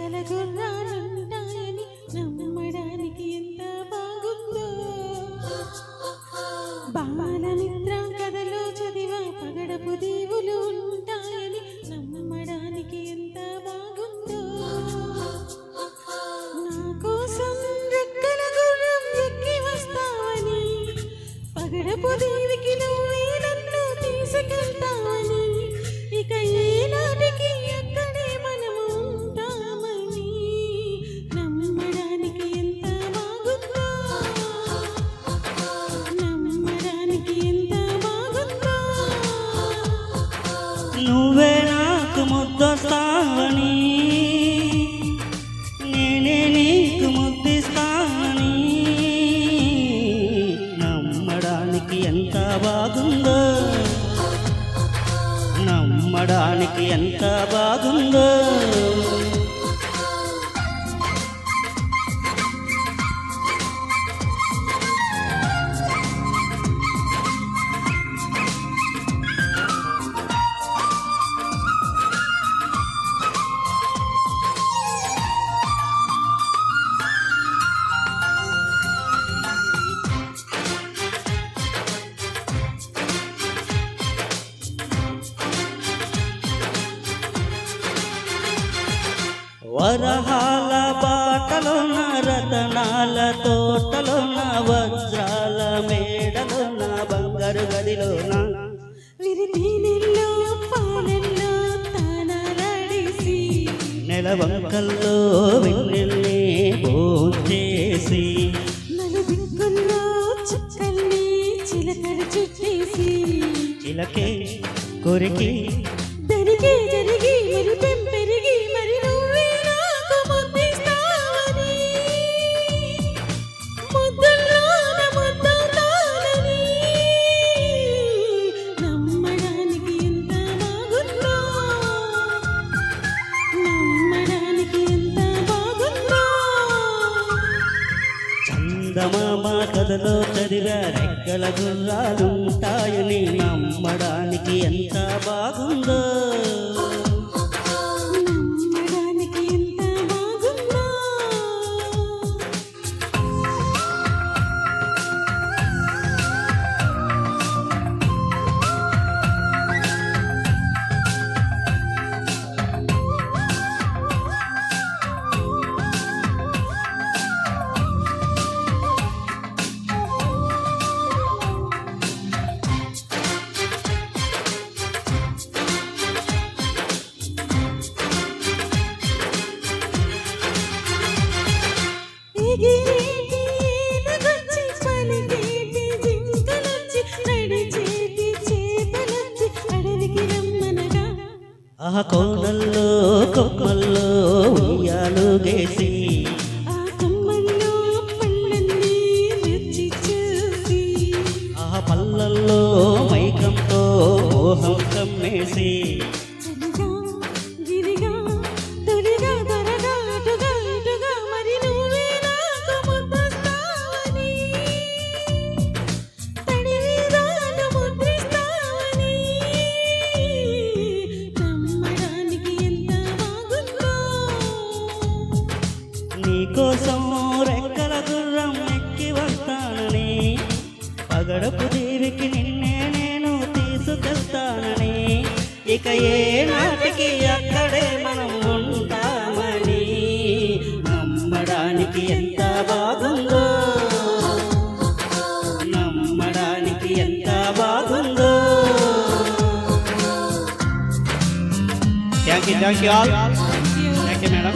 రెక్కల గుర్రాలుంటాయని నమ్మడానికి ఎంత బాగుందో. బాలమిత్ర కథలో చదివా పగడపు దేవులు ఉంటాయని నమ్మడానికి ఎంత బాగుందో. నా కోసం రెక్కల గుర్రం ఎక్కి వస్తావని పగడపు దేవికి నువ్వే నన్ను తీసుకెళ్తావని ఇక ఏనాటికి అక్కడే మనము ఉంటామని నమ్మడానికి ఎంత బాగుందో. నమ్మడానికి ఎంత బాగుందో. నువ్వే నాకు ముద్దొస్తావని నేనే నీకు ముద్దిస్తానని నమ్మడానికి ఎంత బాగుందో. నమ్మడానికి ఎంత బాగుందో. వరహాల బాటలోన రతనాల తోటలోన వజ్రాల మేడలోన బంగారు గదిలోన విరితేనెల్లో పాలల్లో తానాలాడేసి నెలవంకల్లో వెన్నెల్ని భోంచేసి నలుదిక్కుల్లో చుక్కల్ని చిలకలు చుట్టేసి చిలకే కొరికి దరిగి జరిగి మరి పెంపెరిగి మరి నువ్వే నాకు ముద్దిస్తావని ముద్దుల్లోన ముద్దవుతానని నమ్మడానికి ఎంత బాగుందో. నమ్మడానికి ఎంత బాగుందో. చందమామ కథలో చదివా రెక్కల గుర్రాలుంటాయని నమ్మడానికి ఎంత బాగుందో. నమ్మడానికి ఎంత బాగుందో. ఎగిరేటి ఏనుగొచ్చి పలికేటి జింకలొచ్చి నడిచేటి చేపలొచ్చి అడవికి రమ్మనగా ఆ కోనల్లో కొమ్మల్లో ఉయ్యాలుగేసి ఆ కొమ్మల్లో పళ్ళన్నీ రుచి చూసి ఆ పల్లల్లో మైకంతో మోహం కమ్మేసి చలిగా గిరిగా తొలిగా త్వరగా అటుగా ఇటుగా మరి నువ్వే నాకు ముద్దొస్తావని తడిదాను ముద్రిస్తావని నమ్మడానికి ఎంత బాగుందో. నీకోసం రెక్కల గుర్రం ఎక్కి వస్తానని పగడపు దేవికి నిన్నే నేను తీసుకెళ్తానని ఇక ఏ నాటికి అక్కడే మనం ఉంటామని నమ్మడానికి ఎంత బాగుందో. నమ్మడానికి ఎంత బాగుందో. Thank you all. Thank you madam.